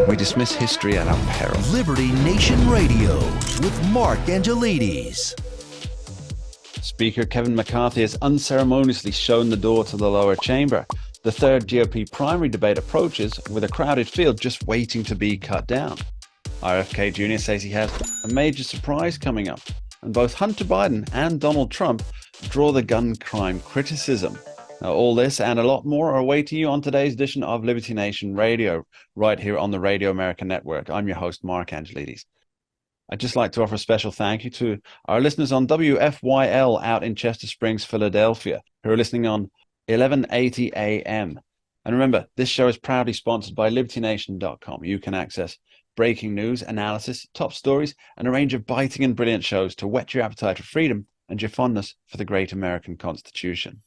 We dismiss history at our peril. Liberty Nation Radio with Mark Angelides. Speaker Kevin McCarthy has unceremoniously shown the door to the lower chamber. The third GOP primary debate approaches with a crowded field just waiting to be cut down. RFK Jr. says he has a major surprise coming up, and both Hunter Biden and Donald Trump draw the gun crime criticism. Now, all this and a lot more are awaiting you on today's edition of Liberty Nation Radio, right here on the Radio America Network. I'm your host, Mark Angelides. I'd just like to offer a special thank you to our listeners on WFYL out in Chester Springs, Philadelphia, who are listening on 1180 AM. And remember, this show is proudly sponsored by LibertyNation.com. You can access breaking news, analysis, top stories, and a range of biting and brilliant shows to whet your appetite for freedom and your fondness for the great American Constitution.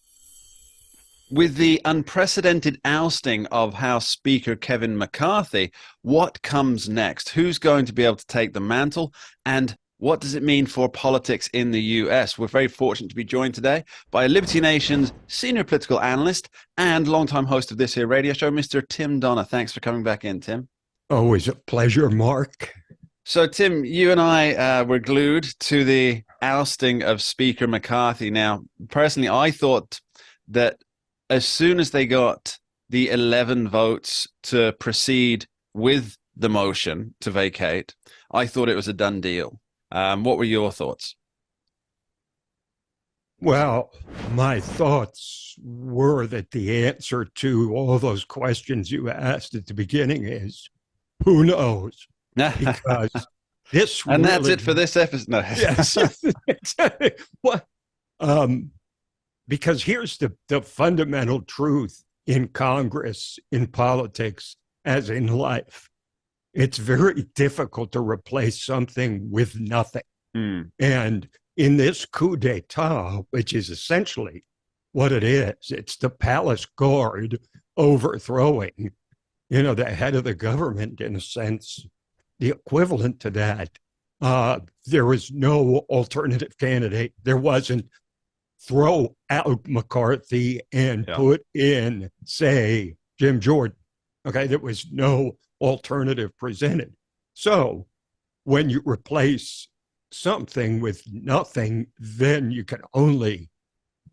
With the unprecedented ousting of House Speaker Kevin McCarthy, what comes next? Who's going to be able to take the mantle? And what does it mean for politics in the US? We're very fortunate to be joined today by Liberty Nation's senior political analyst and longtime host of this here radio show, Mr. Tim Donner. Thanks for coming back in, Tim. Always a pleasure, Mark. So, Tim, you and I were glued to the ousting of Speaker McCarthy. Now, personally, I thought that as soon as they got the 11 votes to proceed with the motion to vacate, I thought it was a done deal. What were your thoughts? Well, my thoughts were that the answer to all those questions you asked at the beginning is, who knows? Because this and really, that's it for this episode. No. Yes. What? Because here's the fundamental truth in Congress, in politics, as in life. It's very difficult to replace something with nothing. And in this coup d'etat, which is essentially what it is, it's the palace guard overthrowing, the head of the government, in a sense, the equivalent to that. There was no alternative candidate. There wasn't throw out McCarthy and put in, say, Jim Jordan. Okay, there was no alternative presented. So when you replace something with nothing, then you can only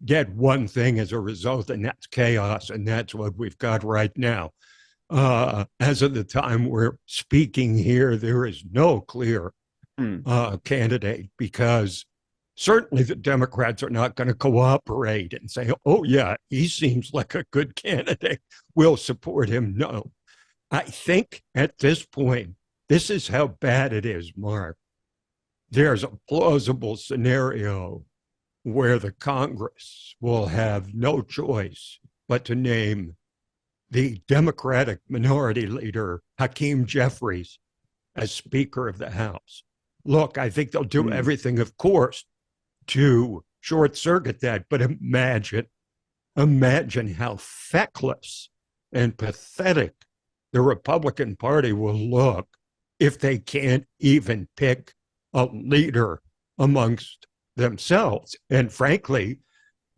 get one thing as a result, and that's chaos, and that's what we've got right now. As of the time we're speaking here, there is no clear candidate, because certainly the Democrats are not going to cooperate and say, oh, yeah, he seems like a good candidate, we'll support him. No. I think at this point, this is how bad it is, Mark. There's a plausible scenario where the Congress will have no choice but to name the Democratic minority leader, Hakeem Jeffries, as Speaker of the House. Look, I think they'll do everything, of course, to short-circuit that, but imagine how feckless and pathetic the Republican Party will look if they can't even pick a leader amongst themselves. And frankly,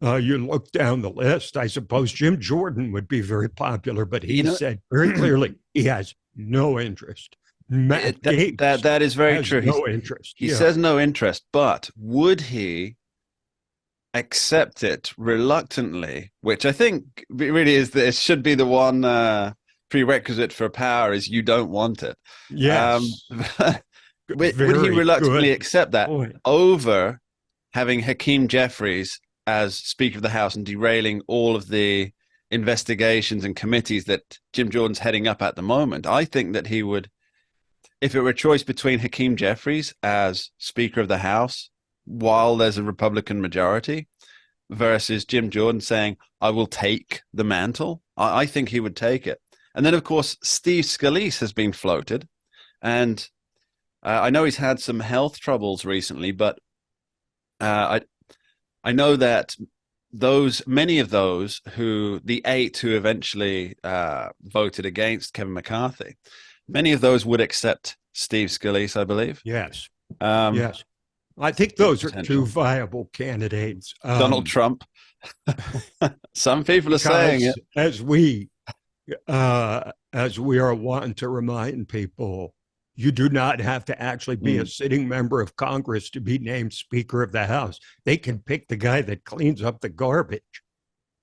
you look down the list, I suppose Jim Jordan would be very popular, but he said very clearly he has no interest. That is very true. No interest. He says no interest, but would he accept it reluctantly? Which I think really is it should be the one prerequisite for power, is you don't want it. Yes. Would he reluctantly accept that over having Hakeem Jeffries as Speaker of the House and derailing all of the investigations and committees that Jim Jordan's heading up at the moment? I think that he would. If it were a choice between Hakeem Jeffries as Speaker of the House while there's a Republican majority versus Jim Jordan saying, I will take the mantle, I think he would take it. And then, of course, Steve Scalise has been floated. And I know he's had some health troubles recently, but I know that many of those the 8 who eventually voted against Kevin McCarthy, many of those would accept Steve Scalise, I believe. Yes. Yes. I think those are two viable candidates. Donald Trump. Some people are saying it. As we as we are wont to remind people, you do not have to actually be a sitting member of Congress to be named Speaker of the House. They can pick the guy that cleans up the garbage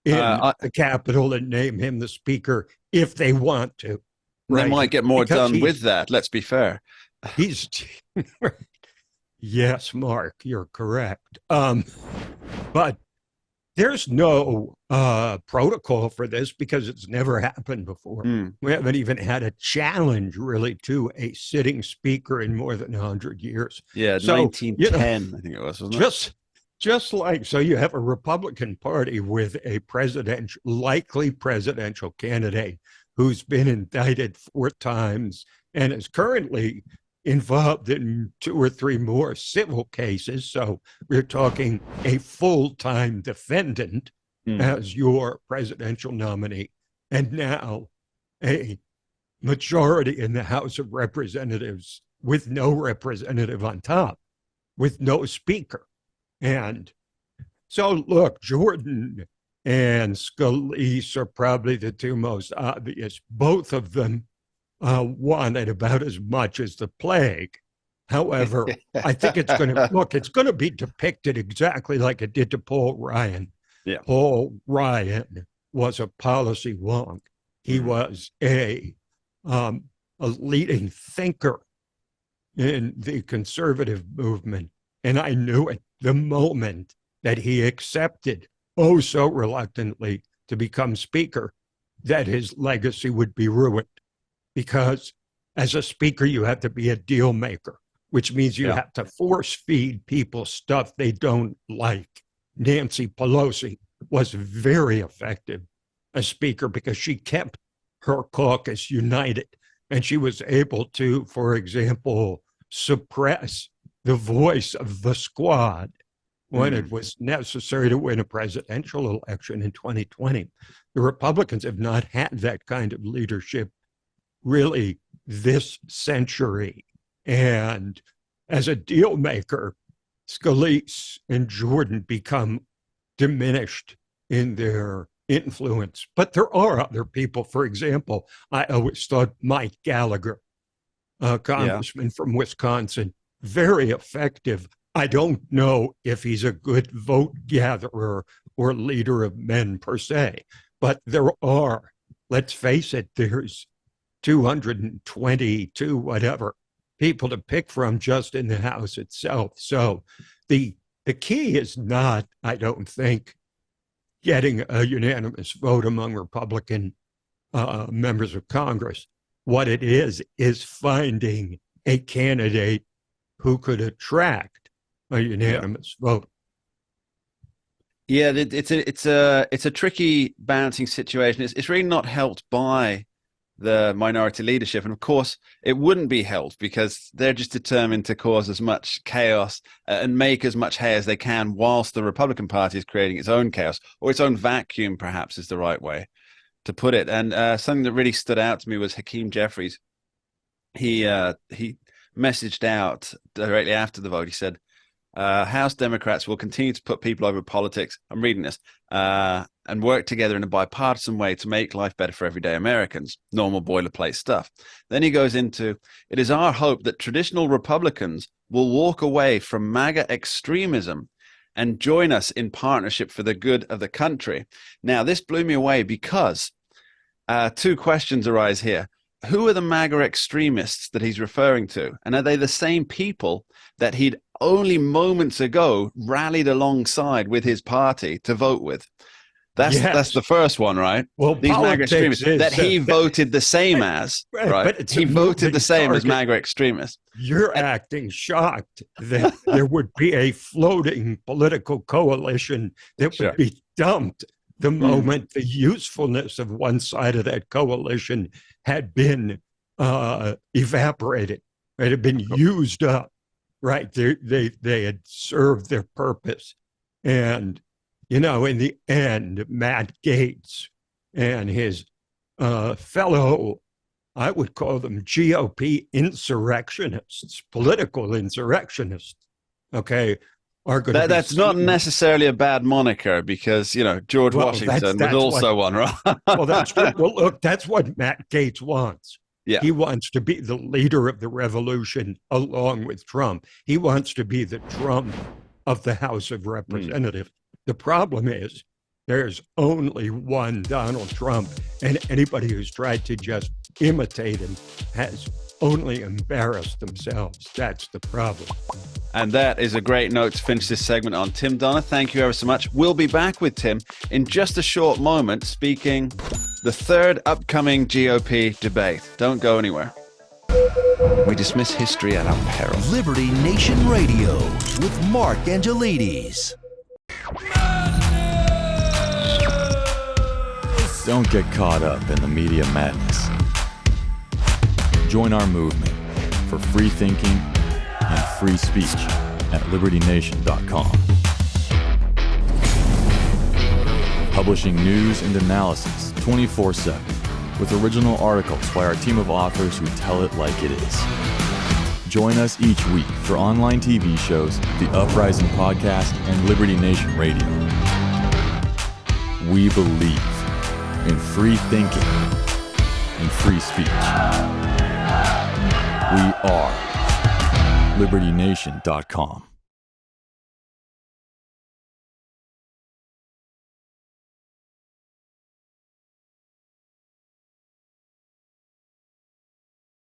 in the Capitol and name him the Speaker if they want to. Right? They might get more because done with that, let's be fair. He's yes, Mark, you're correct. But there's no protocol for this because it's never happened before. We haven't even had a challenge really to a sitting speaker in more than 100 years. Yeah, so, 1910, I think it was, wasn't it? Just like, so you have a Republican Party with a likely presidential candidate who's been indicted 4 times and is currently involved in 2 or 3 more civil cases. So we're talking a full-time defendant as your presidential nominee. And now a majority in the House of Representatives with no representative on top, with no speaker. And so, look, Jordan and Scalise are probably the 2 most obvious. Both of them wanted about as much as the plague. However, I think it's going to be depicted exactly like it did to Paul Ryan. Yeah. Paul Ryan was a policy wonk. He was a leading thinker in the conservative movement. And I knew it the moment that he accepted, oh so reluctantly, to become speaker, that his legacy would be ruined. Because as a speaker, you have to be a deal maker, which means you have to force feed people stuff they don't like. Nancy Pelosi was very effective as speaker because she kept her caucus united. And she was able to, for example, suppress the voice of the squad when it was necessary to win a presidential election in 2020. The Republicans have not had that kind of leadership really this century. And as a deal maker, Scalise and Jordan become diminished in their influence. But there are other people. For example, I always thought Mike Gallagher, a congressman from Wisconsin, very effective. I don't know if he's a good vote gatherer or leader of men per se, but there are, let's face it, there's 222 whatever people to pick from just in the House itself. So the key is not, I don't think, getting a unanimous vote among Republican members of Congress. What it is finding a candidate who could attract a unanimous vote. Yeah, it's a tricky balancing situation. It's really not helped by the minority leadership, and of course it wouldn't be helped because they're just determined to cause as much chaos and make as much hay as they can, whilst the Republican Party is creating its own chaos, or its own vacuum, perhaps is the right way to put it. And something that really stood out to me was Hakeem Jeffries. He messaged out directly after the vote. He said, House Democrats will continue to put people over politics, I'm reading this, and work together in a bipartisan way to make life better for everyday Americans. Normal boilerplate stuff. Then he goes into, it is our hope that traditional Republicans will walk away from MAGA extremism and join us in partnership for the good of the country. Now, this blew me away because 2 questions arise here. Who are the MAGA extremists that he's referring to? And are they the same people that he'd only moments ago rallied alongside with his party to vote with? That's the first one, right? Well, these MAGA extremists that he voted the same as, right? But he voted the same as MAGA extremists. You're acting shocked that there would be a floating political coalition that would be dumped the moment the usefulness of one side of that coalition had been evaporated. It had been used up, right? They had served their purpose. And, you know, in the end, Matt Gaetz and his fellow, I would call them GOP insurrectionists, political insurrectionists, okay, are going to That's not necessarily a bad moniker because, George Washington was also one, right? Well, that's true. Well, look, that's what Matt Gaetz wants. Yeah. He wants to be the leader of the revolution along with Trump. He wants to be the Trump of the House of Representatives. The problem is there's only one Donald Trump, and anybody who's tried to just imitate him has only embarrassed themselves. That's the problem. And that is a great note to finish this segment on. Tim Donner, thank you ever so much. We'll be back with Tim in just a short moment, speaking the third upcoming GOP debate. Don't go anywhere. We dismiss history at our peril. Liberty Nation Radio with Mark Angelides. Don't get caught up in the media madness. Join our movement for free thinking and free speech at libertynation.com. Publishing news and analysis 24/7 with original articles by our team of authors who tell it like it is. Join us each week for online TV shows, The Uprising Podcast, and Liberty Nation Radio. We believe in free thinking and free speech. We are libertynation.com.